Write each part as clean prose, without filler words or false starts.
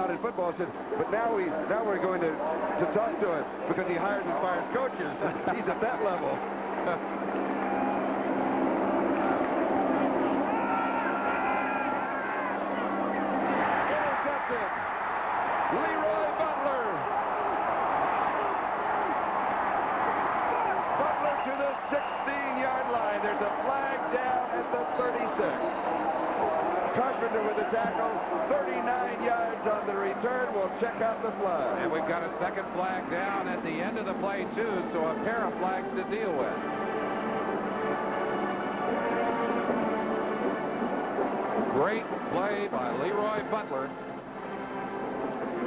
about in football. Said, but now we're going to talk to him because he hires and fires coaches. He's at that level. Intercepted. Leroy Butler. Butler to the 16-yard line. There's a flag down at the 36. Carpenter with the tackle, 39 yards on the return. We'll check out the flag. And we've got a second flag down at the end of the play, too, so a pair of flags to deal with. Great play by Leroy Butler.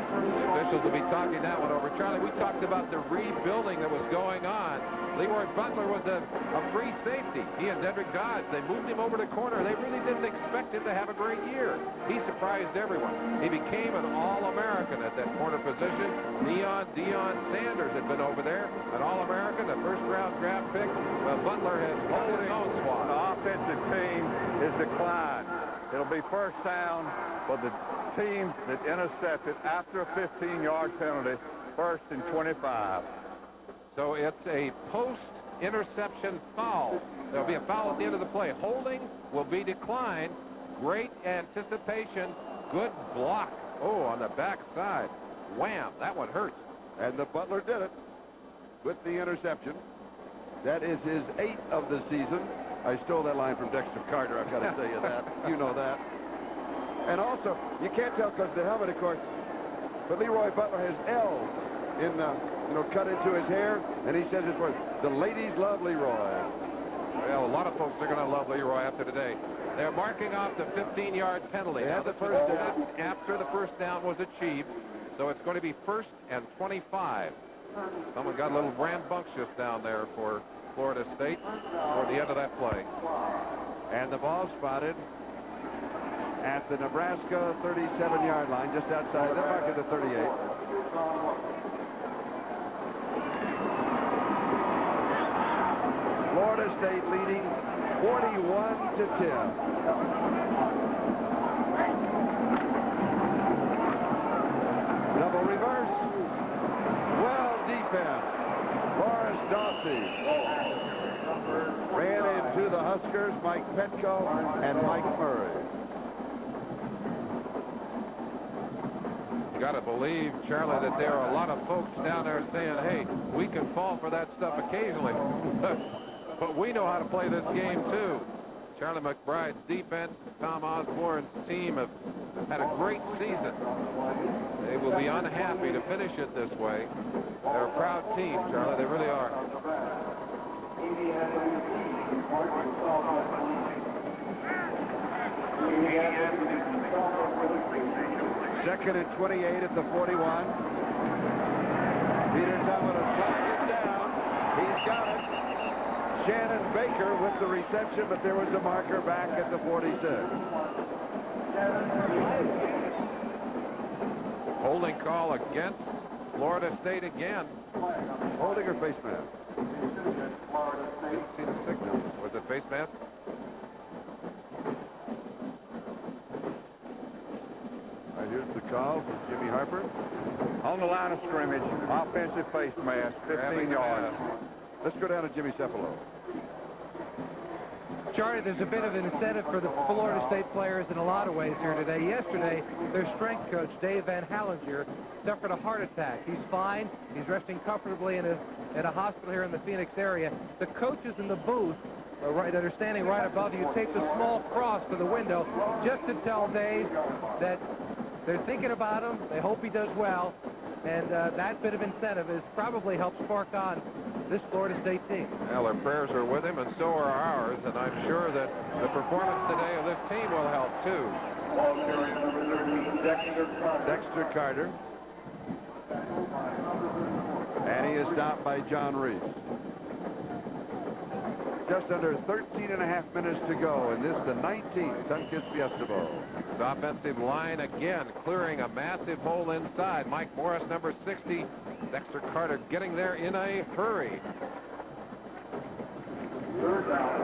The officials will be talking that one over. Charlie, we talked about the rebuilding that was going on. Leroy Butler was a free safety. He and Dedrick Dodge, they moved him over to corner. They really didn't expect him to have a great year. He surprised everyone. He became an All-American at that corner position. Deion Sanders had been over there, an All-American, a first-round draft pick. Butler has pulled his own swat. The offensive team is declined. It'll be first down for the team that intercepted after a 15-yard penalty, 1st and 25. So it's a post-interception foul. There'll be a foul at the end of the play. Holding will be declined. Great anticipation. Good block. Oh, on the backside. Wham. That one hurts. And the Butler did it with the interception. That is his 8th of the season. I stole that line from Dexter Carter. I've got to tell you that. You know that. And also, you can't tell because the helmet, of course, but Leroy Butler has L's in, cut into his hair, and he says it's for the ladies love Leroy. Well, a lot of folks are going to love Leroy after today. They're marking off the 15-yard penalty. They now, had the this was first down. after the first down was achieved, so it's going to be 1st and 25. Someone got a little rambunctious down there for Florida State toward the end of that play. And the ball spotted at the Nebraska 37-yard line, just outside. They're marking the 38. Florida State leading 41-10. Double reverse. Well defense. Lawrence Dawsey ran into the Huskers, Mike Petco and Mike Murray. You got to believe, Charlie, that there are a lot of folks down there saying, hey, we can fall for that stuff occasionally. But we know how to play this game, too. Charlie McBride's defense, Tom Osborne's team have had a great season. They will be unhappy to finish it this way. They're a proud team, Charlie. They really are. Second and 28 at the 41. Peter Thomas will flag it down. He's got it. Shannon Baker with the reception, but there was a marker back at the 46. Holding call against Florida State again. Holding or face mask? Didn't see the signal. Was it face mask? Right, here's the call from Jimmy Harper. On the line of scrimmage, offensive face mask, 15 yards. Let's go down to Jimmy Cephalo. Charlie, there's a bit of an incentive for the Florida State players in a lot of ways here today. Yesterday, their strength coach, Dave Van Hallinger, suffered a heart attack. He's fine. He's resting comfortably in a hospital here in the Phoenix area. The coaches in the booth that are standing right above you taped a small cross to the window just to tell Dave that they're thinking about him. They hope he does well. And that bit of incentive has probably helped spark on this Florida State team. Well, their prayers are with him, and so are ours, and I'm sure that the performance today of this team will help, too. Dexter Carter. And he is stopped by John Reese. Just under 13.5 minutes to go, and this is the 19th Sunkist Fiesta Bowl. This offensive line again clearing a massive hole inside. Mike Morris, number 60. Dexter Carter getting there in a hurry. Third down.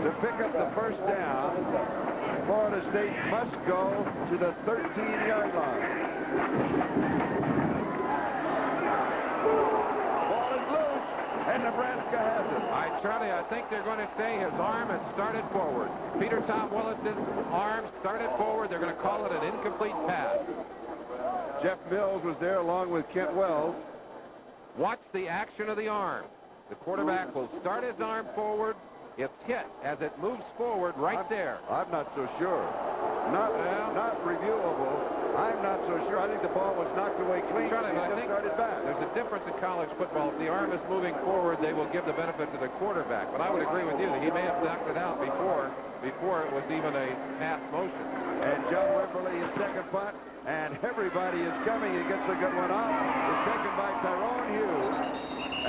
To pick up the first down. State must go to the 13-yard line. Ball is loose, and Nebraska has it. Charlie, I think they're going to say his arm had started forward. Tom Willis's arm started forward. They're going to call it an incomplete pass. Jeff Mills was there along with Kent Wells. Watch the action of the arm. The quarterback will start his arm forward. It's hit as it moves forward there. I'm not so sure. Not reviewable. I'm not so sure. I think the ball was knocked away clean. Charlie, He I just think started back. there's a difference in college football. If the arm is moving forward, they will give the benefit to the quarterback. But I would agree with you that he may have knocked it out before it was even a pass motion. And John Wimberly, his second punt, and everybody is coming. He gets a good one off. It's taken by Tyrone Hughes,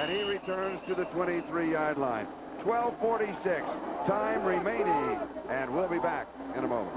and he returns to the 23-yard line. 12:46, time remaining, and we'll be back in a moment.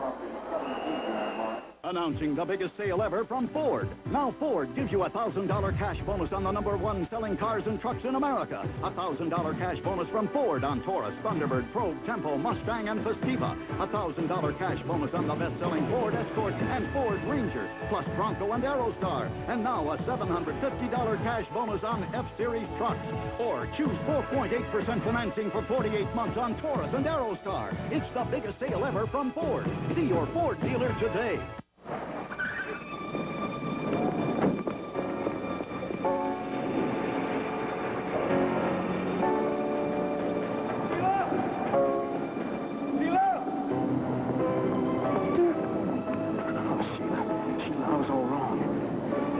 Announcing the biggest sale ever from Ford. Now Ford gives you a $1,000 cash bonus on the #1 selling cars and trucks in America. A $1,000 cash bonus from Ford on Taurus, Thunderbird, Probe, Tempo, Mustang, and Festiva. A $1,000 cash bonus on the best-selling Ford Escort and Ford Ranger, plus Bronco and Aerostar. And now a $750 cash bonus on F-Series trucks. Or choose 4.8% financing for 48 months on Taurus and Aerostar. It's the biggest sale ever from Ford. See your Ford dealer today.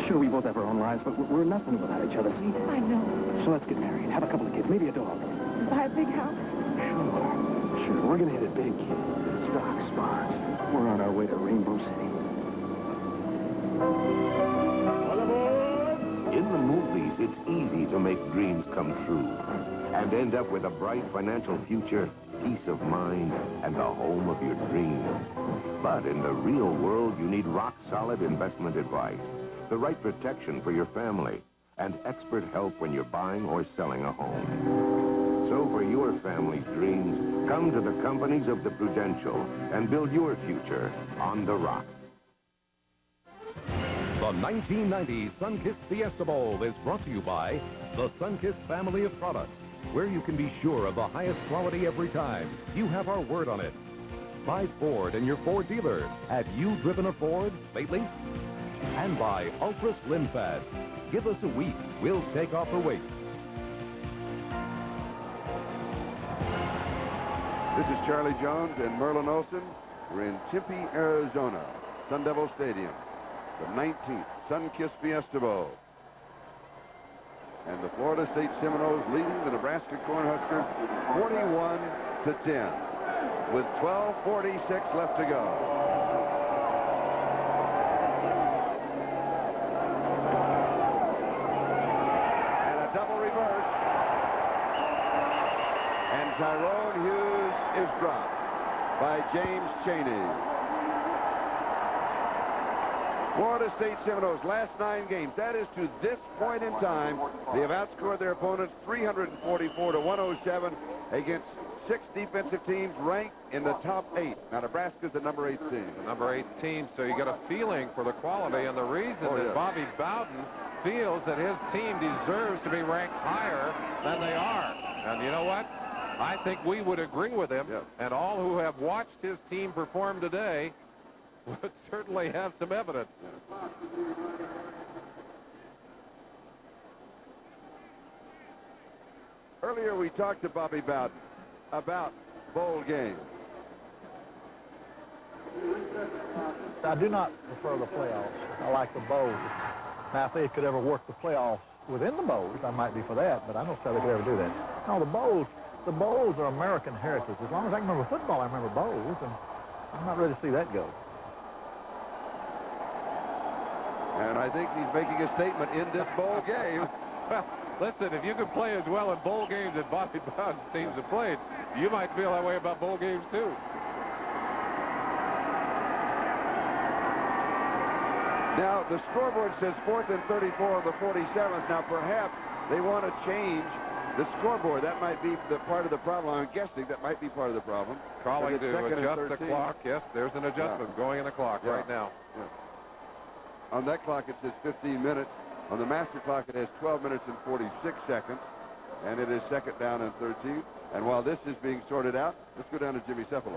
Sure, we both have our own lives, but we're nothing without each other. I know. So let's get married, have a couple of kids, maybe a dog. Buy a big house. Sure, we're gonna hit it big, kid. Stocks, bonds. We're on our way to Rainbow City. In the movies, it's easy to make dreams come true and end up with a bright financial future, peace of mind, and the home of your dreams. But in the real world, you need rock-solid investment advice, the right protection for your family, and expert help when you're buying or selling a home. So for your family's dreams, come to the companies of the Prudential and build your future on the rock. The 1990 Sunkist Fiesta Bowl is brought to you by the Sunkist family of products, where you can be sure of the highest quality every time. You have our word on it. By Ford and your Ford dealer. Have you driven a Ford lately? And by Ultra Slim Fast. Give us a week. We'll take off the weight. This is Charlie Jones and Merlin Olsen. We're in Tempe, Arizona, Sun Devil Stadium. The 19th Sunkist Fiesta Bowl. And the Florida State Seminoles leading the Nebraska Cornhuskers 41-10 with 12:46 left to go. And a double reverse. And Tyrone Hughes is dropped by James Chaney. Florida State Seminoles last 9 games. That is to this point in time. They have outscored their opponents 344-107 against 6 defensive teams ranked in the top 8. Now Nebraska's the number 8 team. The number 8 team, so you get a feeling for the quality and the reason that Bobby Bowden feels that his team deserves to be ranked higher than they are. And you know what? I think we would agree with him. Yes. And all who have watched his team perform today would certainly have some evidence. Earlier we talked to Bobby Bowden about bowl games. I do not prefer the playoffs. I like the bowls. Now, if they could ever work the playoffs within the bowls, I might be for that, but I don't see how they could ever do that. No, the bowls are American heritage. As long as I can remember football, I remember bowls, and I'm not ready to see that go. And I think he's making a statement in this bowl game. Well, listen, if you can play as well in bowl games as Bobby Bowden's teams have played, you might feel that way about bowl games, too. Now, the scoreboard says 4th and 34 on the 47th. Now, perhaps they want to change the scoreboard. That might be the part of the problem. I'm guessing that might be part of the problem. Calling It's to second and adjust the 13. clock. Yes, there's an adjustment going in the clock right now. On that clock, it says 15 minutes. On the master clock, it has 12 minutes and 46 seconds. And it is second down and 13. And while this is being sorted out, let's go down to Jimmy Cephalon.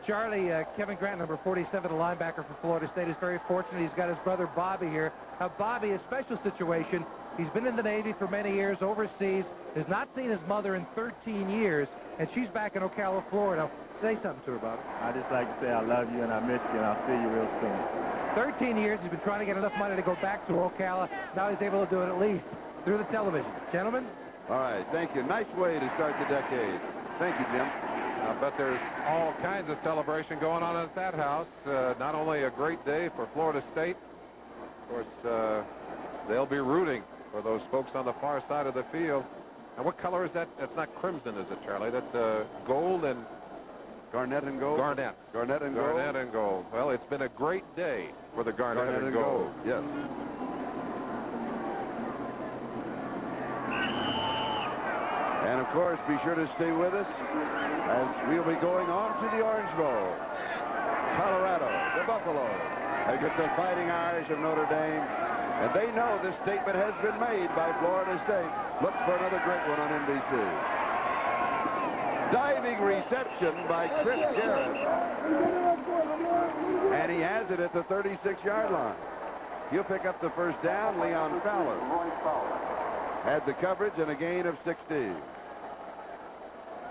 Charlie, Kevin Grant, number 47, a linebacker for Florida State, is very fortunate. He's got his brother Bobby here. Bobby, a special situation. He's been in the Navy for many years, overseas, has not seen his mother in 13 years, and she's back in Ocala, Florida. Say something to her, Bobby. I just like to say I love you and I miss you and I'll see you real soon. 13 years, he's been trying to get enough money to go back to Ocala. Now he's able to do it at least through the television. Gentlemen? All right, thank you. Nice way to start the decade. Thank you, Jim. I bet there's all kinds of celebration going on at that house. Not only a great day for Florida State, of course, they'll be rooting for those folks on the far side of the field. And what color is that? That's not crimson, is it, Charlie? That's gold and... Garnet and gold? Garnet. Garnet and gold? Garnet and gold. Well, it's been a great day for the Garnet and gold. Yes. And, of course, be sure to stay with us as we'll be going on to the Orange Bowl. Colorado, the Buffalo, against the Fighting Irish of Notre Dame. And they know this statement has been made by Florida State. Look for another great one on NBC. Diving reception by Chris Garrett. And he has it at the 36-yard line. He'll pick up the first down. Leon Fowler had the coverage and a gain of 16.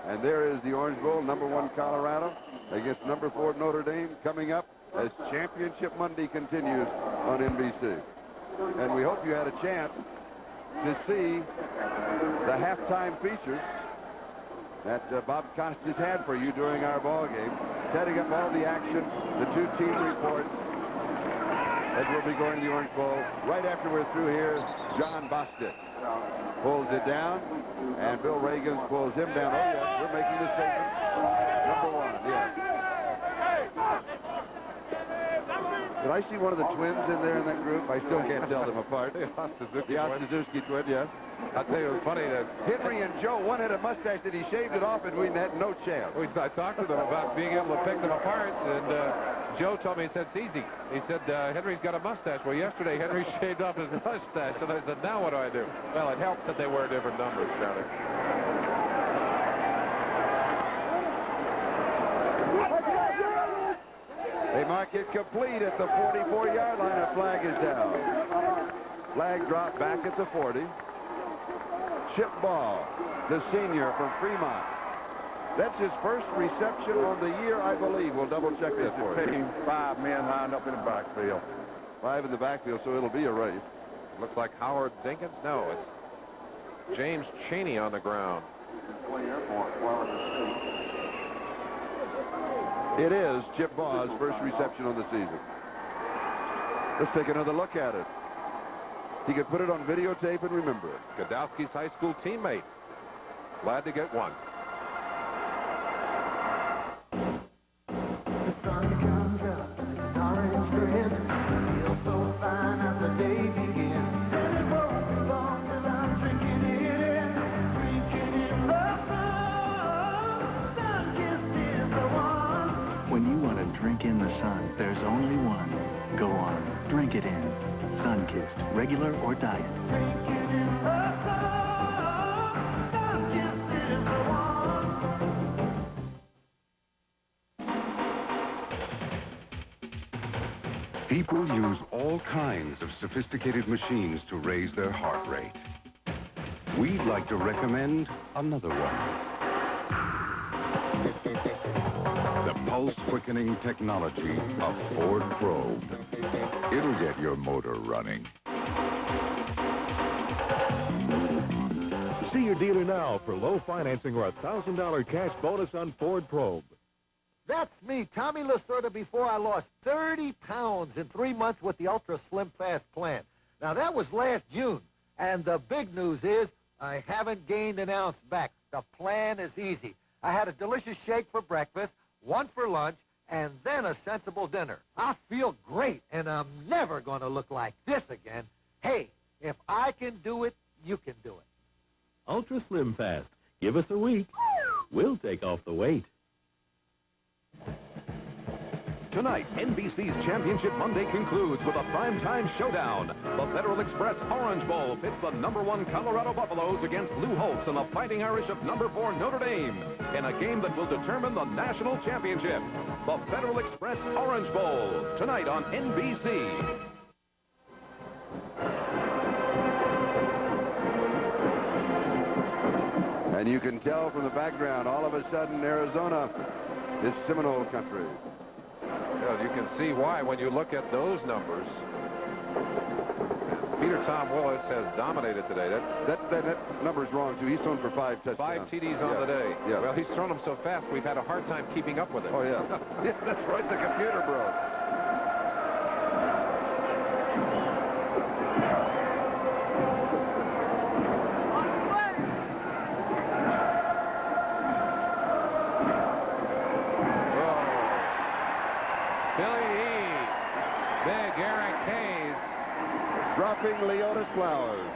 And there is the Orange Bowl, number 1 Colorado against number 4 Notre Dame, coming up as Championship Monday continues on NBC. And we hope you had a chance to see the halftime features that Bob Costas had for you during our ball game, setting up all the action, the 2 team reports, as we'll be going to the Orange Bowl. Right after we're through here, John Bostic pulls it down, and Bill Reagan pulls him down. Oh, yes, we're making the statement. Number 1, yes. Did I see one of the twins in there in that group? I still can't tell them apart. The Ostazuski twin, yes. I'll tell you, it was funny that Henry and Joe, one had a mustache that he shaved it off, and we had no chance. I talked to them about being able to pick them apart, and Joe told me, he said, it's easy. He said, Henry's got a mustache. Well, yesterday, Henry shaved off his mustache, and I said, now what do I do? Well, it helps that they wear different numbers, Charlie. They mark it complete at the 44-yard line. A flag is down. Flag dropped back at the 40. Chip Ball, the senior from Fremont. That's his first reception on the year, I believe. We'll double-check this for you. 5 men lined up in the backfield. 5 in the backfield, so it'll be a race. Looks like Howard Dinkins. No, it's James Chaney on the ground. It is Chip Ball's first reception on the season. Let's take another look at it. He could put it on videotape and remember it. Godowski's high school teammate. Glad to get one. The sun comes up, orange grin, feels so fine as the day begins. And it won't be long till I'm drinking it in the sun. Sun-kissed is the one. When you want to drink in the sun, there's only one. Go on, drink it in. Sun-kissed, regular or diet. Drinking in the sun. Sun-kissed is the one. People use all kinds of sophisticated machines to raise their heart rate. We'd like to recommend another one. The pulse-quickening technology of Ford Probe. It'll get your motor running. See your dealer now for low financing or a $1,000 cash bonus on Ford Probe. That's me, Tommy Lasorda, before I lost 30 pounds in 3 months with the Ultra Slim Fast plan. Now, that was last June, and the big news is I haven't gained an ounce back. The plan is easy. I had a delicious shake for breakfast, one for lunch, and then a sensible dinner. I feel great, and I'm never going to look like this again. Hey, if I can do it, you can do it. Ultra Slim Fast. Give us a week. We'll take off the weight. Tonight, NBC's Championship Monday concludes with a primetime showdown. The Federal Express Orange Bowl pits the #1 Colorado Buffaloes against Lou Holtz and the Fighting Irish of #4 Notre Dame in a game that will determine the national championship. The Federal Express Orange Bowl, tonight on NBC. And you can tell from the background, all of a sudden, Arizona is Seminole country. Well, you can see why when you look at those numbers. Peter Tom Willis has dominated today. That number's wrong, too. He's thrown for 5 touchdowns. 5 TDs on the day. Yeah. Well, he's thrown them so fast, we've had a hard time keeping up with it. Oh, yeah. Yeah, that's right. The computer broke. Dropping Leotis Flowers.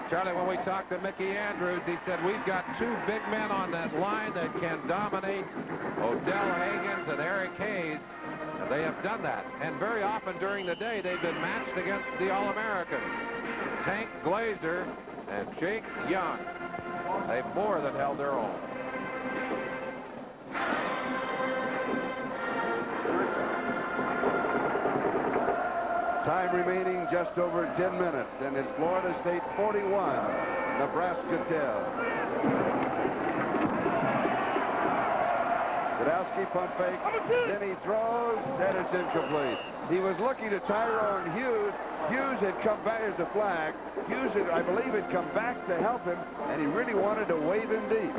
Charlie, when we talked to Mickey Andrews, he said, we've got 2 big men on that line that can dominate Odell Haggins and Eric Hayes. And they have done that. And very often during the day, they've been matched against the All-Americans. Tank Glazer and Jake Young. They've more than held their own. Time remaining just over 10 minutes, and it's Florida State 41, Nebraska 10. Godowski pump fake, then he throws, and it's incomplete. He was looking to Tyrone Hughes. Hughes had come back as a flag. Hughes, I believe, had come back to help him, and he really wanted to wave him deep.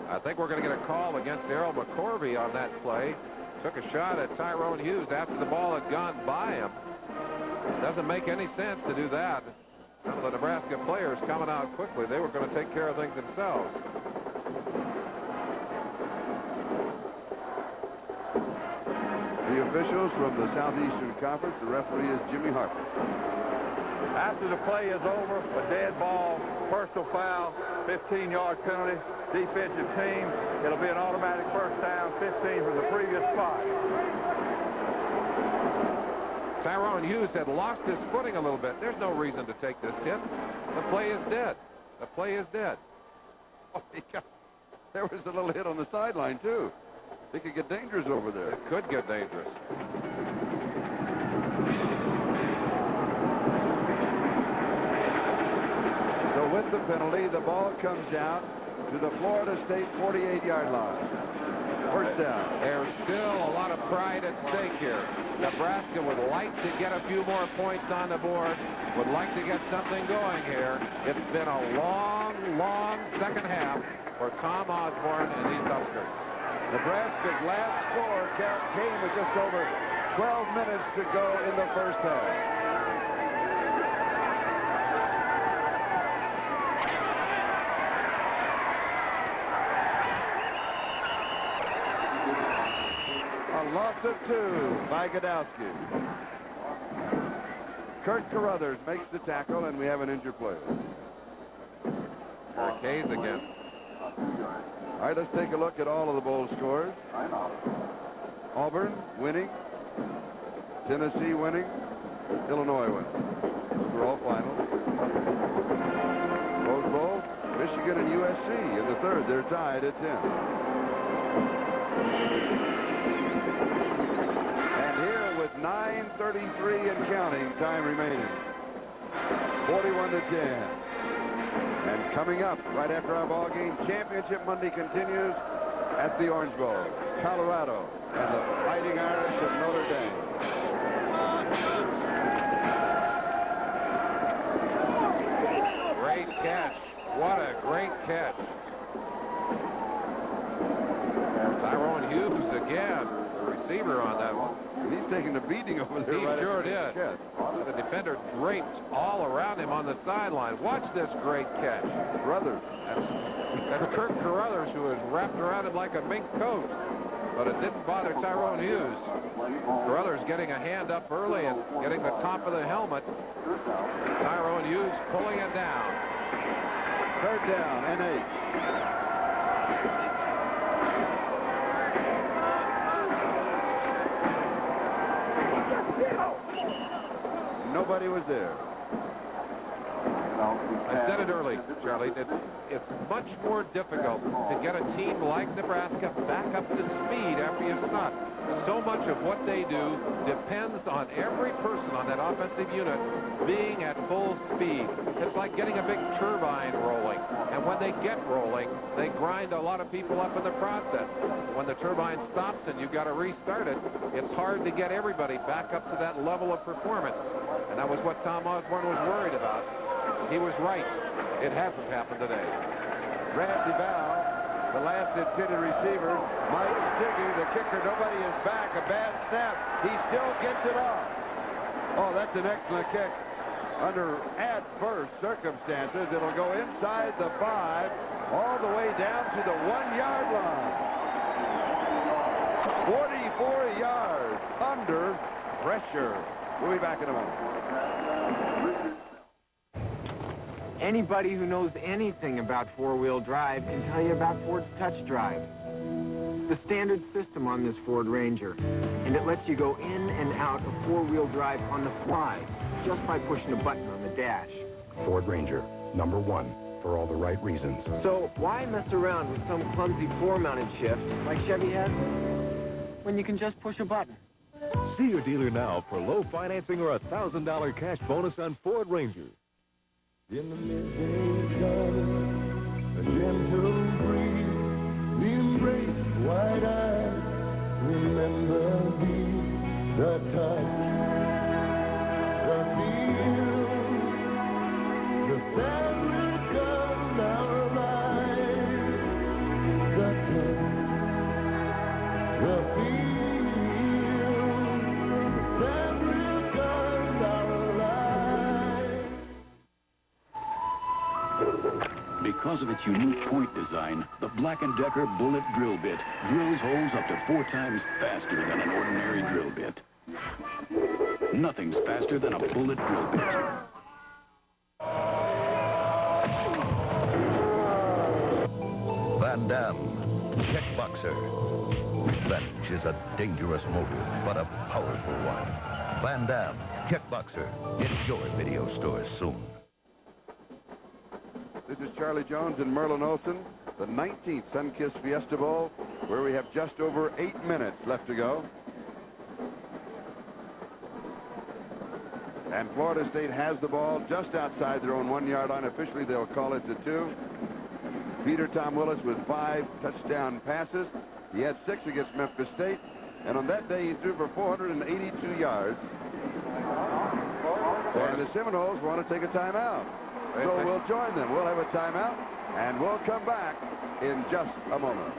I think we're going to get a call against Errol McCorvey on that play. Took a shot at Tyrone Hughes after the ball had gone by him. Doesn't make any sense to do that. Some of the Nebraska players coming out quickly. They were going to take care of things themselves. The officials from the Southeastern Conference, the referee is Jimmy Harper. After the play is over, a dead ball, personal foul, 15-yard penalty, defensive team. It'll be an automatic first down, 15 from the previous spot. Tyrone Hughes had lost his footing a little bit. There's no reason to take this hit. The play is dead. The play is dead. Oh, there was a little hit on the sideline, too. It could get dangerous over there. It could get dangerous. So with the penalty, the ball comes out to the Florida State 48-yard line. First down. There's still a lot of pride at stake here. Nebraska would like to get a few more points on the board, would like to get something going here. It's been a long, long second half for Tom Osborne and these Huskers. Nebraska's last score came with just over 12 minutes to go in the first half. Loss of 2 by Godowski. Kirk Carruthers makes the tackle, and we have an injured player. Eric Hayes again. All right, let's take a look at all of the bowl scores. Auburn winning. Tennessee winning. Illinois winning. Those are all finals. Rose Bowl, Michigan and USC in the third. They're tied at 10. With 9:33 and counting, time remaining. 41-10. And coming up right after our ball game, Championship Monday continues at the Orange Bowl. Colorado and the Fighting Irish of Notre Dame. Great catch. What a great catch. Tyrone Hughes again, the receiver on that one. He's taking a beating over there. He right sure did. The defender draped all around him on the sideline. Watch this great catch. Carruthers. That's Kirk Carruthers, who was wrapped around him like a mink coat. But it didn't bother Tyrone Hughes. Carruthers getting a hand up early and getting the top of the helmet. Tyrone Hughes pulling it down. Third down and 8. nobody was there. I said it early, Charlie. It's much more difficult to get a team like Nebraska back up to speed after you stop. So much of what they do depends on every person on that offensive unit being at full speed. It's like getting a big turbine rolling. And when they get rolling, they grind a lot of people up in the process. When the turbine stops and you've got to restart it, it's hard to get everybody back up to that level of performance. And that was what Tom Osborne was worried about. He was right. It hasn't happened today. Randy Bell, the last intended receiver. Mike Stiggy, the kicker. Nobody is back. A bad snap. He still gets it off. Oh, that's an excellent kick. Under adverse circumstances, it'll go inside the 5, all the way down to the 1-yard line. 44 yards under pressure. We'll be back in a moment. Anybody who knows anything about four-wheel drive can tell you about Ford's Touch Drive. The standard system on this Ford Ranger, and it lets you go in and out of four-wheel drive on the fly just by pushing a button on the dash. Ford Ranger, #1 for all the right reasons. So why mess around with some clumsy floor-mounted shift like Chevy has when you can just push a button? See your dealer now for low financing or $1,000 cash bonus on Ford Ranger. In the midday sun, a gentle breeze, the embrace, wide eyes, remember these, the touch, the feel, the fabric of our lives, the touch, the feel, the fabric of our lives. Because of its unique point design, the Black & Decker Bullet Drill Bit drills holes up to 4 times faster than an ordinary drill bit. Nothing's faster than a bullet drill bit. Van Damme, kickboxer. Revenge is a dangerous motive, but a powerful one. Van Damme, kickboxer. In your video stores soon. This is Charlie Jones and Merlin Olsen, the 19th Sunkist Fiesta Bowl, where we have just over 8 minutes left to go. And Florida State has the ball just outside their own 1-yard line. Officially, they'll call it the 2. Peter Tom Willis with 5 touchdown passes. He had 6 against Memphis State. And on that day, he threw for 482 yards. And the Seminoles want to take a timeout. So we'll join them. We'll have a timeout, and we'll come back in just a moment.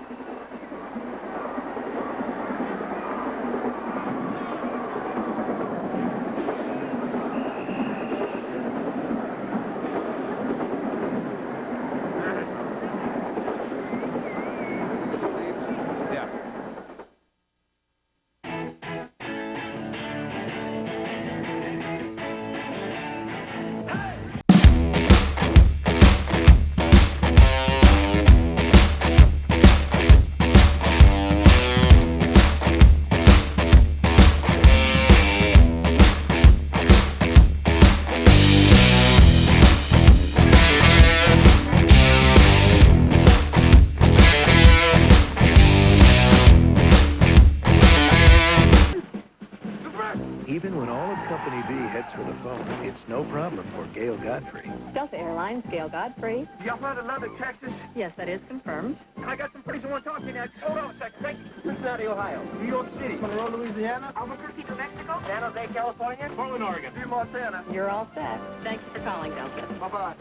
Delta Airlines, Gail Godfrey. Y'all heard of Lubbock, Texas? Yes, that is confirmed. I got some friends who want to talk to you now. Just hold on a second. Thank you. Cincinnati, Ohio. New York City. Monroe, Louisiana. Albuquerque, New Mexico. San Jose, California. Portland, Oregon. Butte, Montana. You're all set. Thanks for calling, Delta. Bye-bye.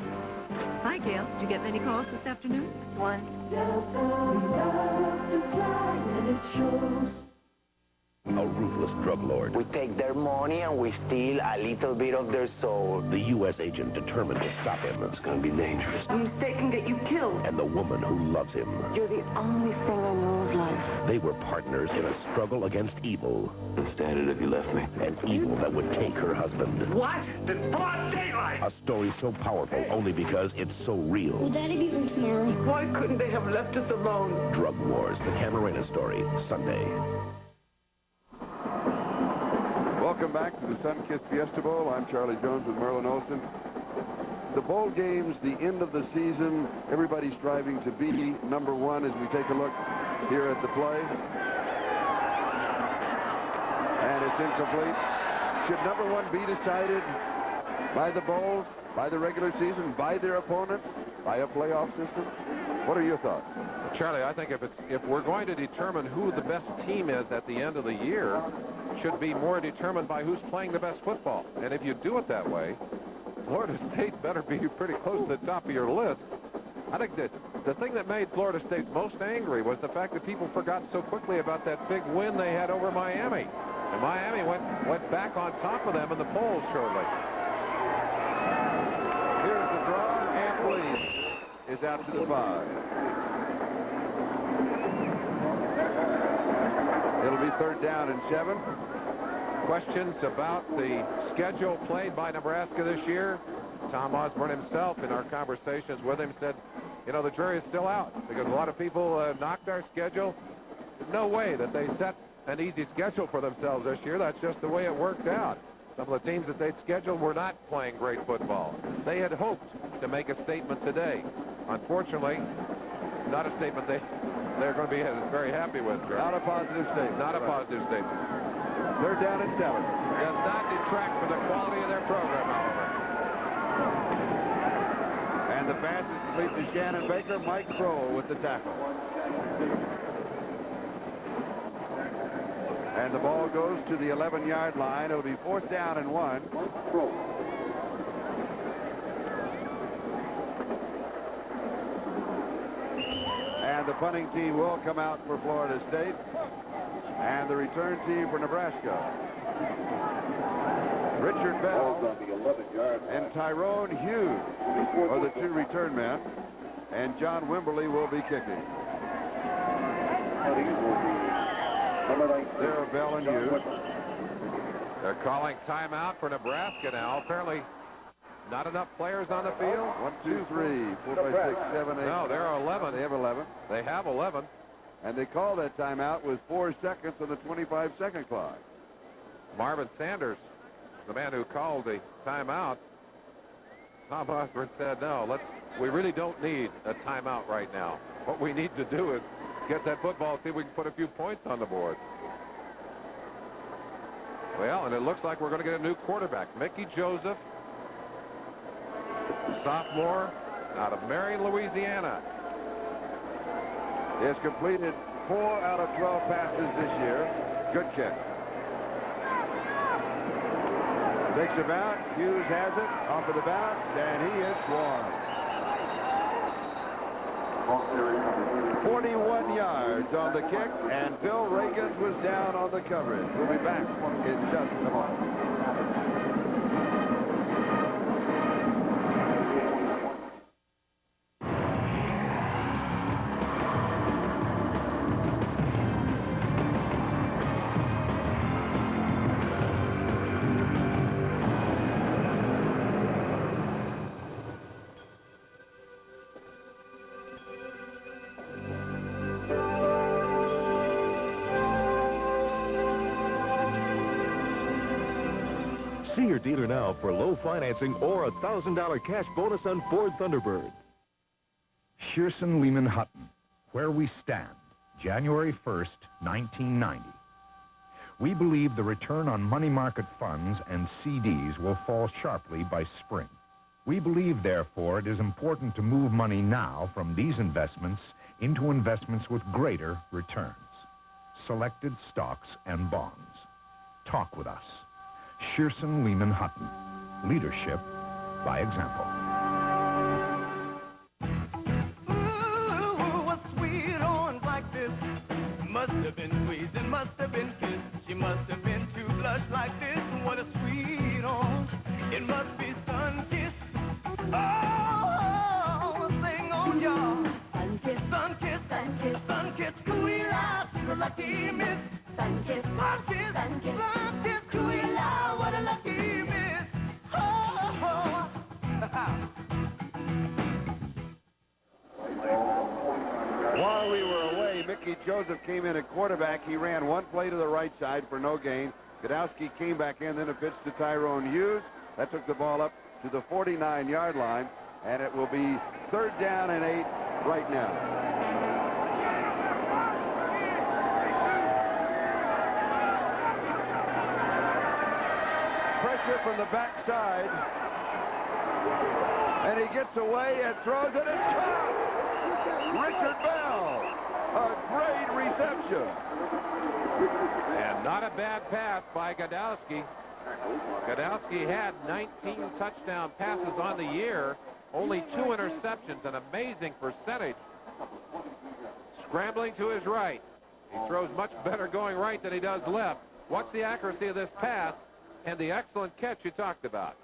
Hi, Gail. Did you get many calls this afternoon? One. A ruthless drug lord. We take their money and we steal a little bit of their soul. The U.S. agent determined to stop him. It's going to be dangerous. A mistake can get you killed. And the woman who loves him. You're the only thing I know of life. They were partners in a struggle against evil. I'd stand it if you left me. An evil that would take her husband. What? In broad daylight! A story so powerful only because it's so real. Will Daddy be concerned? Why couldn't they have left us alone? Drug Wars, the Camarena story, Sunday. Welcome back to the Sun-Kissed Fiesta Bowl. I'm Charlie Jones with Merlin Olsen. The bowl games, the end of the season, everybody's striving to be number one as we take a look here at the play. And it's incomplete. Should number one be decided by the bowls, by the regular season, by their opponent, by a playoff system? What are your thoughts? Charlie, I think if we're going to determine who the best team is at the end of the year, should be more determined by who's playing the best football. And if you do it that way, Florida State better be pretty close to the top of your list. I think that the thing that made Florida State most angry was the fact that people forgot so quickly about that big win they had over Miami. And Miami went back on top of them in the polls shortly. Here's the draw, and Williams is out to the 5. It'll be 3rd down and 7. Questions about the schedule played by Nebraska this year. Tom Osborne himself, in our conversations with him, said, you know, the jury is still out because a lot of people knocked our schedule. There's no way that they set an easy schedule for themselves this year. That's just the way it worked out. Some of the teams that they'd scheduled were not playing great football. They had hoped to make a statement today. Unfortunately, not a statement they're going to be very happy with. Not a positive statement. Not a positive statement. 3rd down and 7. Does not detract from the quality of their program, however. And the pass is complete to Shannon Baker. Mike Kroll with the tackle. And the ball goes to the 11-yard line. It'll be 4th down and 1. And the punting team will come out for Florida State. And the return team for Nebraska. Richard Bell and Tyrone Hughes are the 2 return men. And John Wimberly will be kicking. There are Bell and Hughes. They're calling timeout for Nebraska now. Apparently not enough players on the field. 1, 2, 3, 4, 5, 6, 7, 8. No, there are 11. They have 11. They have 11. And they call that timeout with 4 seconds on the 25-second clock. Marvin Sanders, the man who called the timeout, Tom Osborne said, no, we really don't need a timeout right now. What we need to do is get that football, see if we can put a few points on the board. Well, and it looks like we're going to get a new quarterback. Mickey Joseph, sophomore out of Marion, Louisiana. He has completed 4 out of 12 passes this year. Good kick. Takes him out. Hughes has it off of the bounce, and he is swarmed. 41 yards on the kick, and Bill Reagan was down on the coverage. We'll be back in just a moment. See your dealer now for low financing or a $1,000 cash bonus on Ford Thunderbird. Shearson Lehman Hutton, Where We Stand, January 1st, 1990. We believe the return on money market funds and CDs will fall sharply by spring. We believe, therefore, it is important to move money now from these investments into investments with greater returns. Selected stocks and bonds. Talk with us. Shearson Lehman Hutton. Leadership by example. Ooh, what sweet orange like this must have been squeezed and must have been kissed. She must have been too blush like this. What a sweet orange. It must be sun-kissed. Oh, sing on y'all. Sun-kissed, sun-kissed, sun-kissed, sun-kissed. Cooey-la, she's a lucky miss. Sun-kissed, sun-kissed, sun-kissed, sun-kissed. Cooey-la, what a lucky miss. Oh, While we were away, Mickey Joseph came in at quarterback. He ran one play to the right side for no gain. Godowski came back in, then a pitch to Tyrone Hughes. That took the ball up to the 49-yard line, and it will be 3rd down and 8 right now. Pressure from the backside, and he gets away and throws it. It's caught! Richard Bell, a great reception. And not a bad pass by Godowski. Godowski had 19 touchdown passes on the year, only 2 interceptions, an amazing percentage. Scrambling to his right. He throws much better going right than he does left. Watch the accuracy of this pass and the excellent catch you talked about.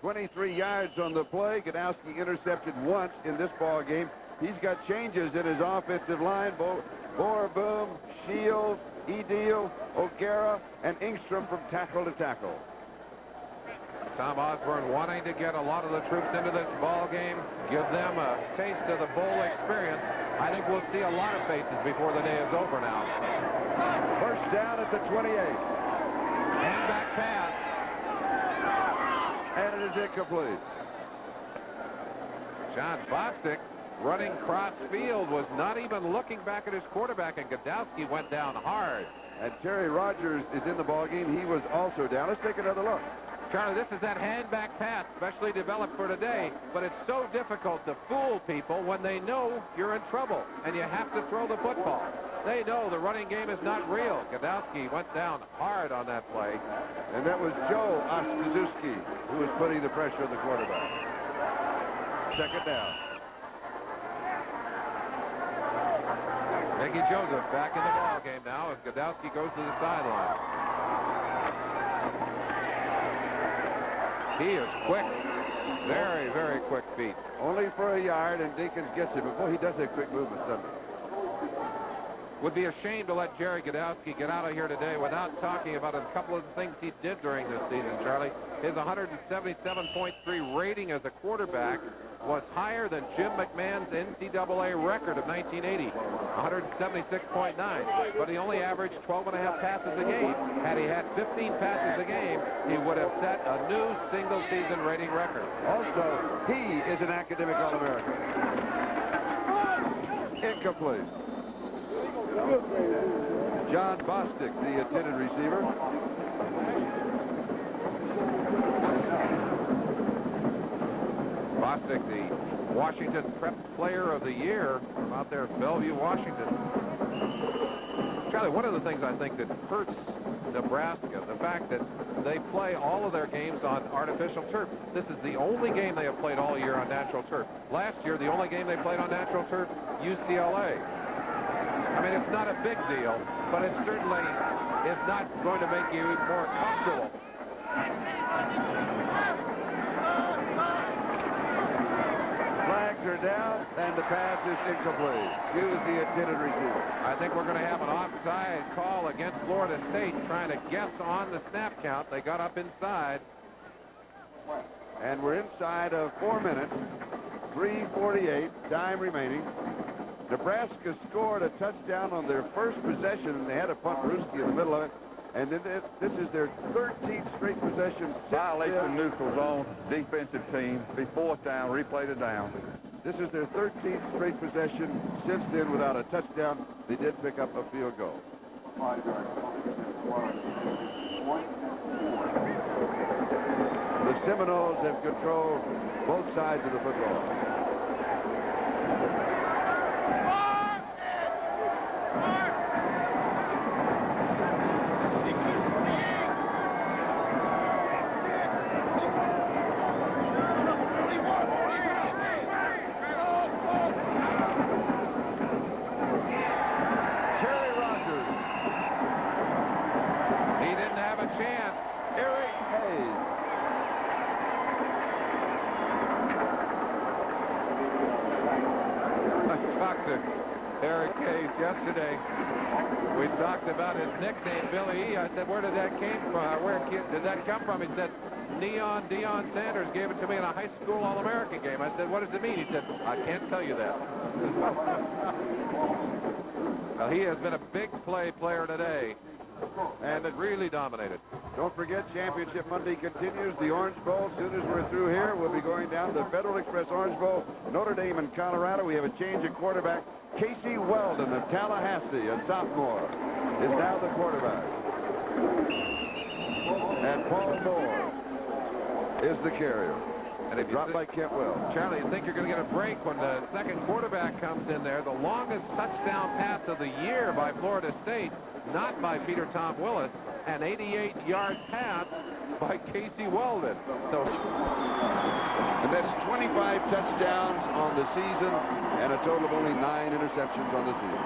23 yards on the play. Godowski intercepted once in this ball game. He's got changes in his offensive line. Boerboom, Shields, Edel, O'Gara, and Ingstrom from tackle to tackle. Tom Osborne wanting to get a lot of the troops into this ball game, give them a taste of the bowl experience. I think we'll see a lot of faces before the day is over now. First down at the 28. Hand back pass. And it is incomplete. John Bostic, running cross field, was not even looking back at his quarterback, and Godowski went down hard. And Terry Rogers is in the ballgame. He was also down. Let's take another look. Charlie, this is that hand back pass, specially developed for today, but it's so difficult to fool people when they know you're in trouble and you have to throw the football. They know the running game is not real. Godowski went down hard on that play. And that was Joe Ostazuski who was putting the pressure on the quarterback. 2nd down. Mickey Joseph back in the ball game now as Godowski goes to the sideline. He is quick. Very, very quick feet. Only for a yard, and Dinkins gets it. But boy, he does have quick movement, doesn't he? Would be a shame to let Jerry Godowski get out of here today without talking about a couple of the things he did during this season, Charlie. His 177.3 rating as a quarterback was higher than Jim McMahon's NCAA record of 1980, 176.9. But he only averaged 12.5 passes a game. Had he had 15 passes a game, he would have set a new single-season rating record. Also, he is an academic All-American. Incomplete. John Bostic, the intended receiver. Bostic, the Washington Prep Player of the Year from out there in Bellevue, Washington. Charlie, one of the things I think that hurts Nebraska, the fact that they play all of their games on artificial turf. This is the only game they have played all year on natural turf. Last year, the only game they played on natural turf, UCLA. I mean, it's not a big deal, but it certainly is not going to make you more comfortable. Flags are down, and the pass is incomplete. Hughes, the intended receiver. I think we're going to have an offside call against Florida State, trying to guess on the snap count. They got up inside. And we're inside of 4 minutes, 3:48, time remaining. Nebraska scored a touchdown on their first possession, and they had a punt Ruski in the middle of it. And then this is their 13th straight possession. Violation neutral zone, defensive team. Be 4th down, replay the down. This is their 13th straight possession since then without a touchdown. They did pick up a field goal. The Seminoles have controlled both sides of the football. Yesterday, we talked about his nickname, Billy E. I said, where did that came from? Where did that come from? He said, Neon Deion Sanders gave it to me in a high school All-American game. I said, what does it mean? He said, I can't tell you that. Well, he has been a big play player today, and it really dominated. Don't forget, Championship Monday continues. The Orange Bowl, as soon as we're through here, we'll be going down to the Federal Express Orange Bowl, Notre Dame in Colorado. We have a change at quarterback. Casey Weldon of Tallahassee, a sophomore, is now the quarterback. And Paul Moore is the carrier. And if dropped by Kent Wells. Charlie, you think you're going to get a break when the second quarterback comes in there. The longest touchdown pass of the year by Florida State, not by Peter Tom Willis, an 88-yard pass by Casey Weldon. So, and that's 25 touchdowns on the season and a total of only 9 interceptions on the season.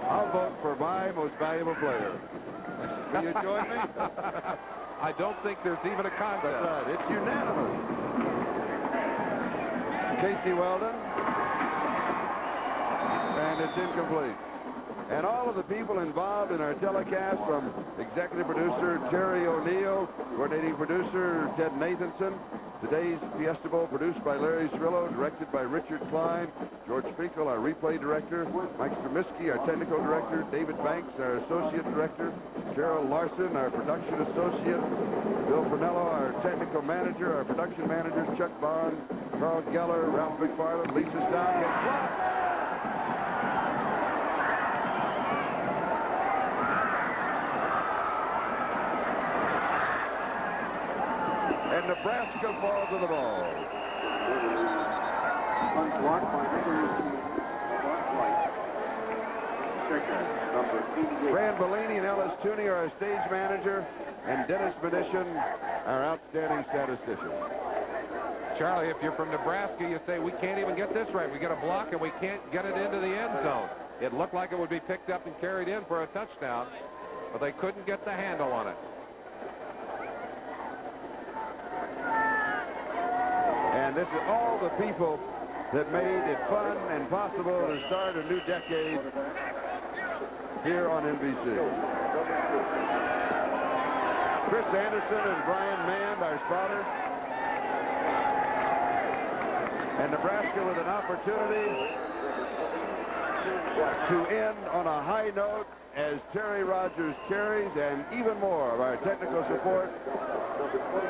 I'll vote for my most valuable player. Will you join me? I don't think there's even a contest. That's right. It's unanimous. Casey Weldon. And it's incomplete. And all of the people involved in our telecast, from executive producer Terry O'Neill, coordinating producer Ted Nathanson, today's Fiesta Bowl produced by Larry Cirillo, directed by Richard Klein, George Finkel, our replay director, Mike Stremiski, our technical director, David Banks, our associate director, Cheryl Larson, our production associate, Bill Fernello, our technical manager, our production managers, Chuck Bond, Carl Geller, Ralph McFarland, Lisa Stock, and Clark. And Nebraska falls to the ball. Fran Bellini and Ellis Tooney are our stage manager, and Dennis Medition, our outstanding statistician. Charlie, if you're from Nebraska, you say, we can't even get this right. We get a block, and we can't get it into the end zone. It looked like it would be picked up and carried in for a touchdown, but they couldn't get the handle on it. And this is all the people that made it fun and possible to start a new decade here on NBC. Chris Anderson and Brian Mand, our spotters. And Nebraska with an opportunity to end on a high note as Terry Rogers carries, and even more of our technical support.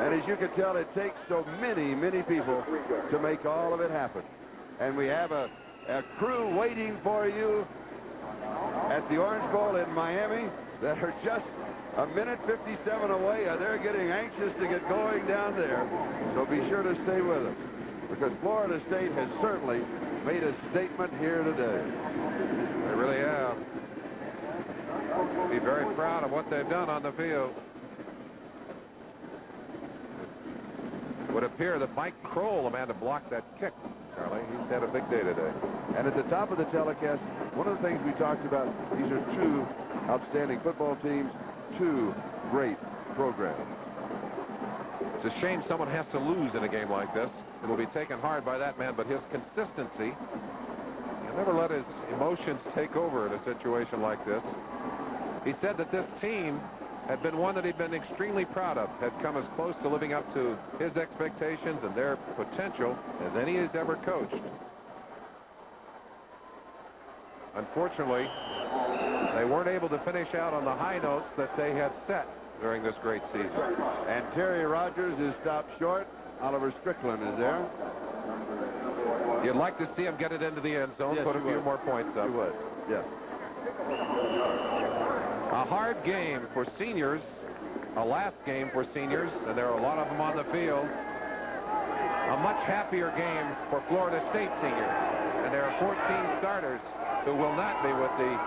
And as you can tell, it takes so many, many people to make all of it happen. And we have a crew waiting for you at the Orange Bowl in Miami that are just a minute 57 away. They're getting anxious to get going down there. So be sure to stay with us, because Florida State has certainly made a statement here today. They really have. Be very proud of what they've done on the field. It would appear that Mike Kroll, the man to block that kick, Charlie, he's had a big day today. And at the top of the telecast, one of the things we talked about, these are two outstanding football teams, two great programs. It's a shame someone has to lose in a game like this. It will be taken hard by that man, but his consistency, he'll never let his emotions take over in a situation like this. He said that this team had been one that he'd been extremely proud of, had come as close to living up to his expectations and their potential as any he's ever coached. Unfortunately, they weren't able to finish out on the high notes that they had set during this great season. And Terry Rogers is stopped short. Oliver Strickland is there. You'd like to see him get it into the end zone, put a few more points up. You would, yes. A hard game for seniors, a last game for seniors, and there are a lot of them on the field. A much happier game for Florida State seniors, and there are 14 starters who will not be with the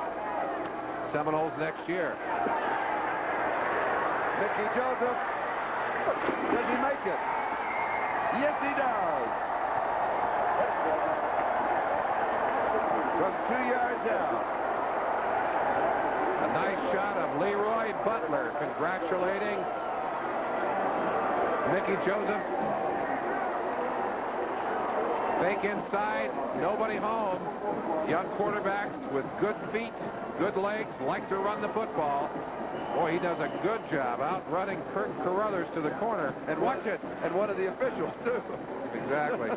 Seminoles next year. Mickey Joseph, does he make it? Yes, he does. From 2 yards out. A nice shot of Leroy Butler congratulating Mickey Joseph. Fake inside, nobody home. Young quarterbacks with good feet, good legs, like to run the football. Boy, he does a good job outrunning Kirk Carruthers to the corner. And watch it. And one of the officials, too. Exactly.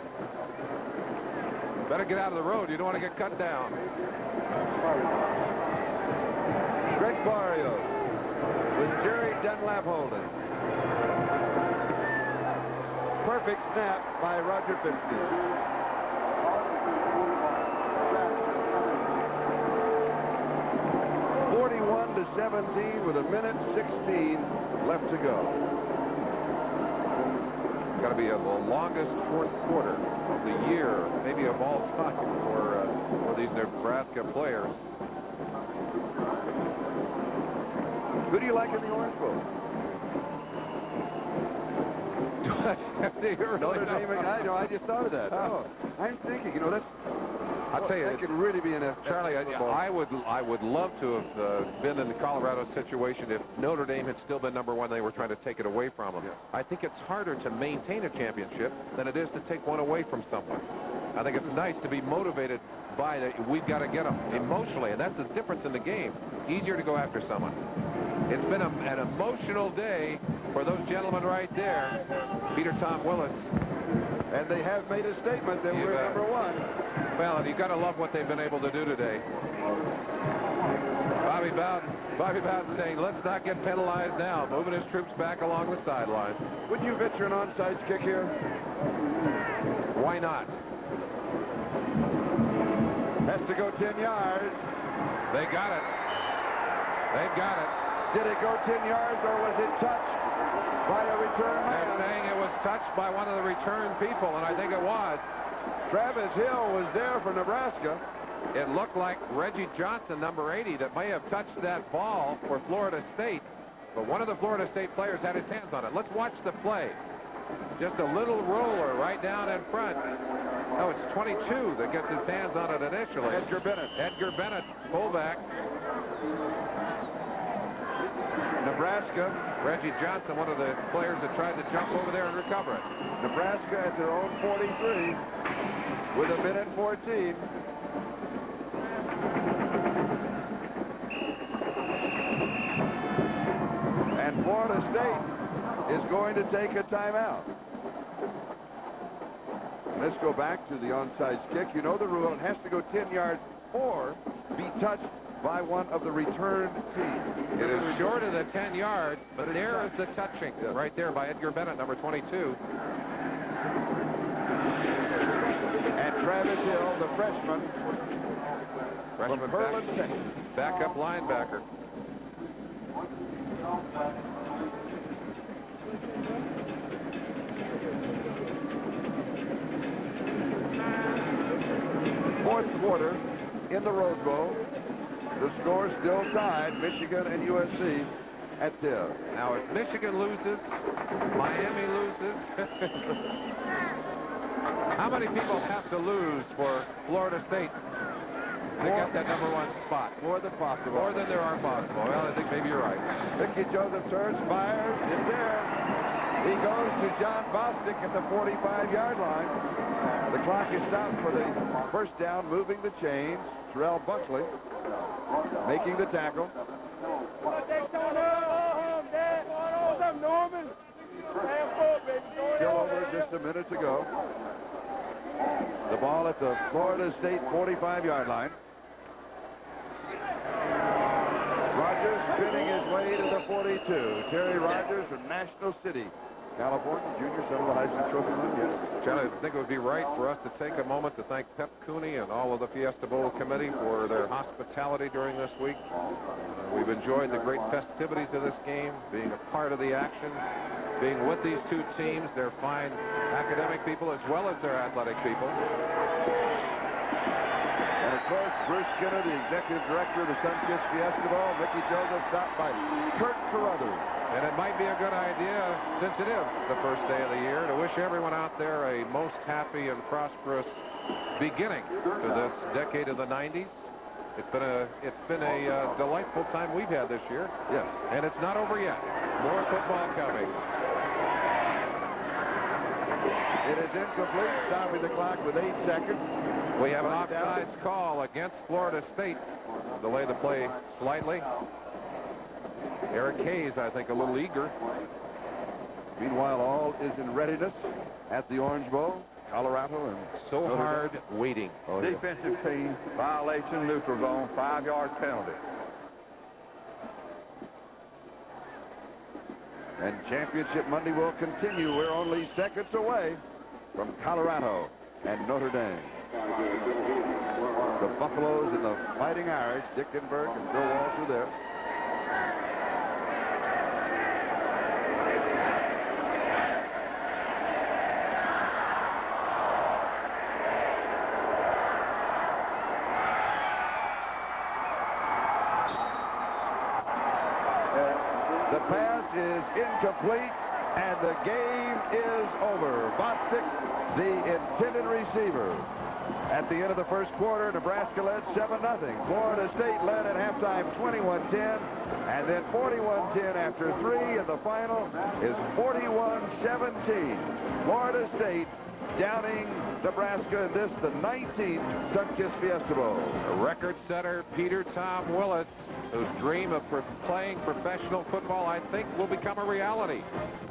Better get out of the road. You don't want to get cut down. Greg Barrios with Jerry Dunlap holding. Perfect snap by Roger Fitzgerald. 41-17 with 1:16 left to go. Got to be the longest fourth quarter of the year, maybe of all time for these Nebraska players. Who do you like in the Orange Bowl? Notre Dame. I know. I just thought of that. Oh, I'm thinking. You know, that's. I'll tell you, that could really be an Charlie. I would love to have been in the Colorado situation if Notre Dame had still been #1. They were trying to take it away from them. Yeah. I think it's harder to maintain a championship than it is to take one away from someone. I think it's nice to be motivated by that. We've got to get them emotionally, and that's the difference in the game. Easier to go after someone. It's been an emotional day for those gentlemen right there. Peter, Tom Willis. And they have made a statement that we're #1. Well, and you've got to love what they've been able to do today. Bobby Bowden saying, let's not get penalized now, moving his troops back along the sideline. Would you venture an onside kick here? Why not? Has to go 10 yards. They got it. They got it. Did it go 10 yards or was it touched by a return man? They're saying it was touched by one of the return people, and I think it was. Travis Hill was there for Nebraska. It looked like Reggie Johnson, number 80, that may have touched that ball for Florida State, but one of the Florida State players had his hands on it. Let's watch the play. Just a little roller right down in front. Oh, it's 22 that gets his hands on it initially. Edgar Bennett. Edgar Bennett, fullback. Nebraska. Reggie Johnson, one of the players that tried to jump over there and recover it. Nebraska at their own 43 with 1:14. And Florida State is going to take a timeout. Let's go back to the onside kick. You know the rule. It has to go 10 yards or be touched by one of the return team. It is short of the 10 yards, but there is the touching right there by Edgar Bennett, number 22. And Travis Hill, the freshman from Berlin, Texas. Backup linebacker. Fourth quarter in the Rose Bowl. The score still tied, Michigan and USC at 10. Now, if Michigan loses, Miami loses. How many people have to lose for Florida State to get that #1 spot? More than possible. More than there are possible. Well, I think maybe you're right. Mickey Joseph turns, fires, is there. He goes to John Bostic at the 45-yard line. The clock is stopped for the first down, moving the chains. Terrell Buckley making the tackle. Still over just a minute to go. The ball at the Florida State 45-yard line. Rogers spinning his way to the 42. Terry Rogers from National City, California, junior, son of the Heisman Trophy winner. Yes. Charlie, I think it would be right for us to take a moment to thank Pep Cooney and all of the Fiesta Bowl committee for their hospitality during this week. We've enjoyed the great festivities of this game, being a part of the action, being with these two teams. They're fine academic people as well as their athletic people. And of course, Bruce Skinner, the executive director of the Sunkist Fiesta Bowl. Mickey Joseph stopped by Kirk Carruthers. And it might be a good idea, since it is the first day of the year, to wish everyone out there a most happy and prosperous beginning to this decade of the 90s. It's been a delightful time we've had this year. Yes. And it's not over yet. More football coming. It is incomplete, stopping the clock with 8 seconds. We have an offsides call against Florida State. Delay the play slightly. Eric Hayes, I think, a little eager. Meanwhile, all is in readiness at the Orange Bowl. Colorado and so Notre hard Dame. waiting. Oh, yeah. Defensive team, violation, neutral zone, 5-yard penalty. And Championship Monday will continue. We're only seconds away from Colorado and Notre Dame. The Buffaloes and the Fighting Irish, Dick Denberg and Bill Walsh are there. The pass is incomplete, and the game is over. Bostic, the intended receiver. At the end of the first quarter, Nebraska led 7-0. Florida State led at halftime 21-10, and then 41-10 after 3, and the final is 41-17. Florida State downing Nebraska in this, the 19th Sunkist Fiesta Bowl. The record setter, Peter Tom Willis, whose dream of playing professional football, I think, will become a reality.